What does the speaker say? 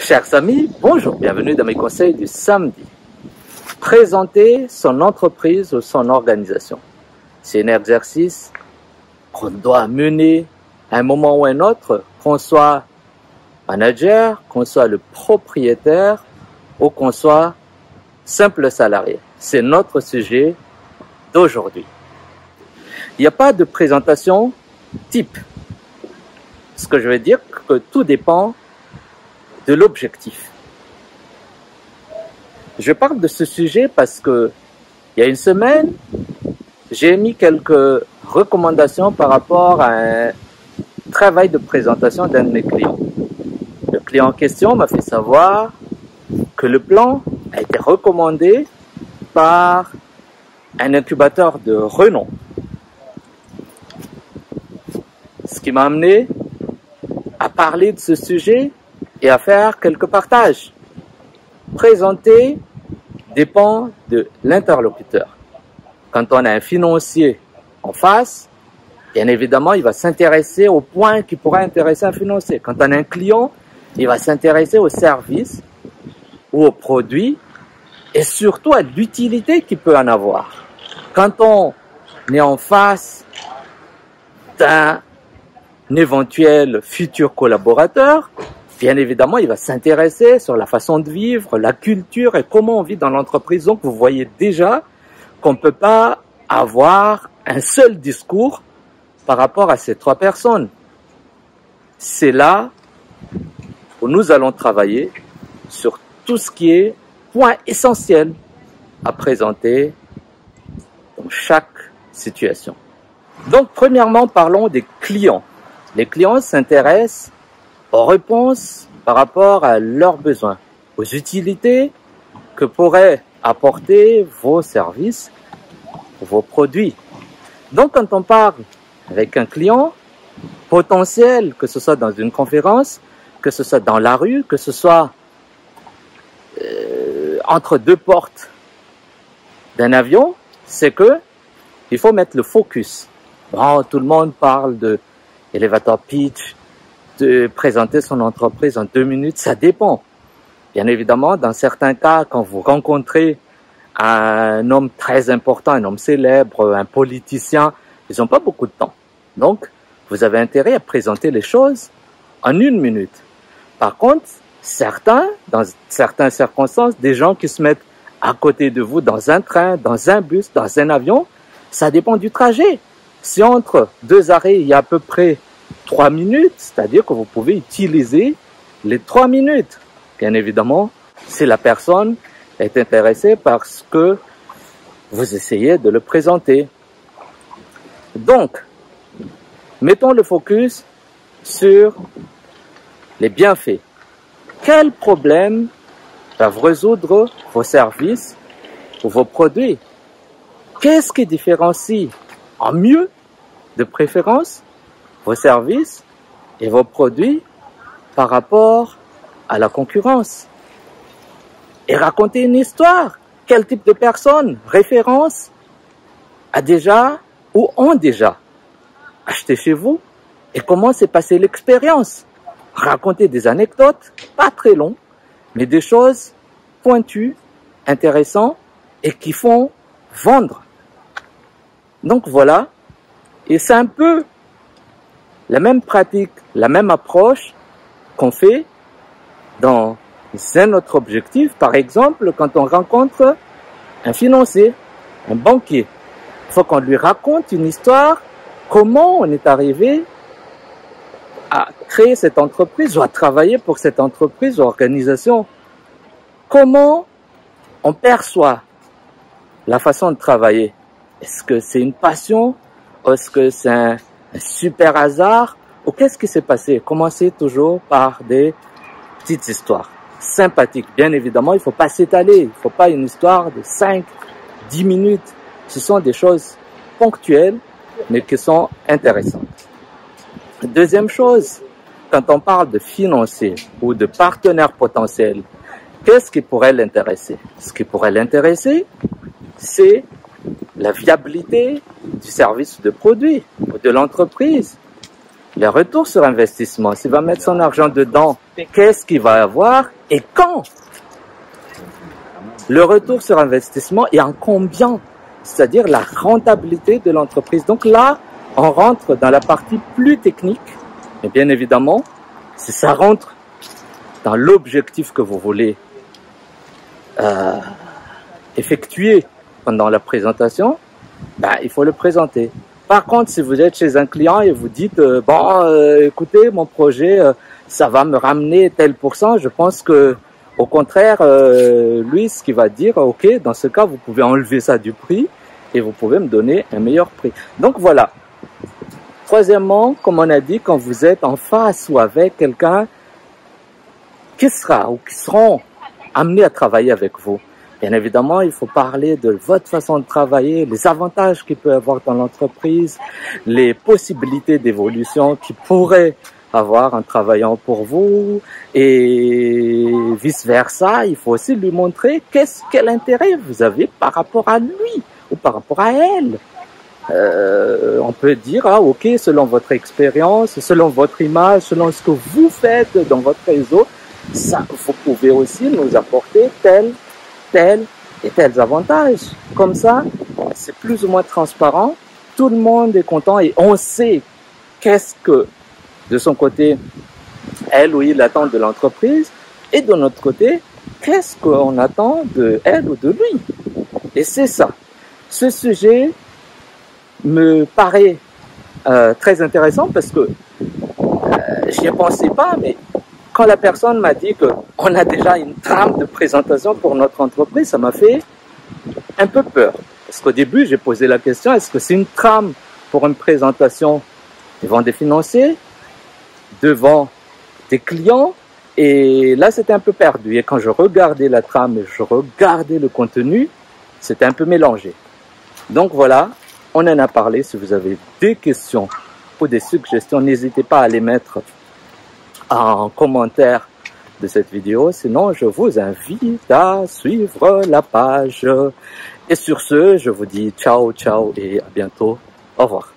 Chers amis, bonjour, bienvenue dans mes conseils du samedi. Présenter son entreprise ou son organisation. C'est un exercice qu'on doit mener à un moment ou à un autre, qu'on soit manager, qu'on soit le propriétaire ou qu'on soit simple salarié. C'est notre sujet d'aujourd'hui. Il n'y a pas de présentation type. Ce que je veux dire, que tout dépend de l'objectif. Je parle de ce sujet parce que il y a une semaine, j'ai émis quelques recommandations par rapport à un travail de présentation d'un de mes clients. Le client en question m'a fait savoir que le plan a été recommandé par un incubateur de renom. Ce qui m'a amené à parler de ce sujet et à faire quelques partages. Présenter dépend de l'interlocuteur. Quand on a un financier en face, bien évidemment, il va s'intéresser aux points qui pourraient intéresser un financier. Quand on a un client, il va s'intéresser aux services ou aux produits et surtout à l'utilité qu'il peut en avoir. Quand on est en face d'un éventuel futur collaborateur, bien évidemment, il va s'intéresser sur la façon de vivre, la culture et comment on vit dans l'entreprise. Donc, vous voyez déjà qu'on ne peut pas avoir un seul discours par rapport à ces trois personnes. C'est là où nous allons travailler sur tout ce qui est point essentiel à présenter dans chaque situation. Donc, premièrement, parlons des clients. Les clients s'intéressent aux réponses par rapport à leurs besoins, aux utilités que pourraient apporter vos services, vos produits. Donc, quand on parle avec un client potentiel, que ce soit dans une conférence, que ce soit dans la rue, que ce soit entre deux portes d'un avion, c'est que il faut mettre le focus. Bon, tout le monde parle de elevator pitch, de présenter son entreprise en 2 minutes, ça dépend. Bien évidemment, dans certains cas, quand vous rencontrez un homme très important, un homme célèbre, un politicien, ils n'ont pas beaucoup de temps. Donc, vous avez intérêt à présenter les choses en 1 minute. Par contre, dans certaines circonstances, des gens qui se mettent à côté de vous dans un train, dans un bus, dans un avion, ça dépend du trajet. Si entre 2 arrêts, il y a à peu près 3 minutes, c'est-à-dire que vous pouvez utiliser les 3 minutes. Bien évidemment, si la personne est intéressée par ce que vous essayez de le présenter. Donc, mettons le focus sur les bienfaits. Quels problèmes peuvent résoudre vos services ou vos produits? Qu'est-ce qui différencie en mieux, de préférence, vos services et vos produits par rapport à la concurrence? Et raconter une histoire. Quel type de personnes, référence, a déjà ou ont déjà acheté chez vous et comment s'est passée l'expérience? Raconter des anecdotes, pas très longues, mais des choses pointues, intéressantes et qui font vendre. Donc voilà, et c'est un peu la même pratique, la même approche qu'on fait dans un autre objectif. Par exemple, quand on rencontre un financier, un banquier, il faut qu'on lui raconte une histoire, comment on est arrivé à créer cette entreprise ou à travailler pour cette entreprise ou organisation. Comment on perçoit la façon de travailler. Est-ce que c'est une passion? Est-ce que c'est un super hasard? Ou qu'est-ce qui s'est passé? Commencez toujours par des petites histoires sympathiques. Bien évidemment, il ne faut pas s'étaler. Il ne faut pas une histoire de 5, 10 minutes. Ce sont des choses ponctuelles, mais qui sont intéressantes. Deuxième chose, quand on parle de financiers ou de partenaires potentiels, qu'est-ce qui pourrait l'intéresser? Ce qui pourrait l'intéresser, c'est la viabilité du service ou de produit ou de l'entreprise. Le retour sur investissement, s'il va mettre son argent dedans, qu'est-ce qu'il va avoir et quand le retour sur investissement et en combien, c'est-à-dire la rentabilité de l'entreprise. Donc là, on rentre dans la partie plus technique, et bien évidemment, si ça rentre dans l'objectif que vous voulez effectuer pendant la présentation, ben, il faut le présenter. Par contre, si vous êtes chez un client et vous dites écoutez, mon projet, ça va me ramener tel pourcent, je pense que au contraire, lui, ce qu'il va dire, ok, dans ce cas, vous pouvez enlever ça du prix et vous pouvez me donner un meilleur prix. Donc voilà. Troisièmement, comme on a dit, quand vous êtes en face ou avec quelqu'un qui sera ou qui seront amenés à travailler avec vous, bien évidemment, il faut parler de votre façon de travailler, les avantages qu'il peut y avoir dans l'entreprise, les possibilités d'évolution qu'il pourrait avoir en travaillant pour vous et vice-versa. Il faut aussi lui montrer quel intérêt vous avez par rapport à lui ou par rapport à elle. On peut dire, ah ok, selon votre expérience, selon votre image, selon ce que vous faites dans votre réseau, ça, vous pouvez aussi nous apporter tel et tels avantages. Comme ça, c'est plus ou moins transparent, tout le monde est content et on sait qu'est-ce que, de son côté, elle ou il attend de l'entreprise et de notre côté, qu'est-ce qu'on attend de elle ou de lui. Et c'est ça. Ce sujet me paraît très intéressant parce que j'y pensais pas, mais quand la personne m'a dit qu'on a déjà une trame de présentation pour notre entreprise, ça m'a fait un peu peur. Parce qu'au début, j'ai posé la question, est-ce que c'est une trame pour une présentation devant des financiers, devant des clients? Et là, c'était un peu perdu. Et quand je regardais la trame et je regardais le contenu, c'était un peu mélangé. Donc voilà, on en a parlé. Si vous avez des questions ou des suggestions, n'hésitez pas à les mettre en commentaire de cette vidéo. Sinon, je vous invite à suivre la page. Et sur ce, je vous dis ciao, ciao et à bientôt. Au revoir.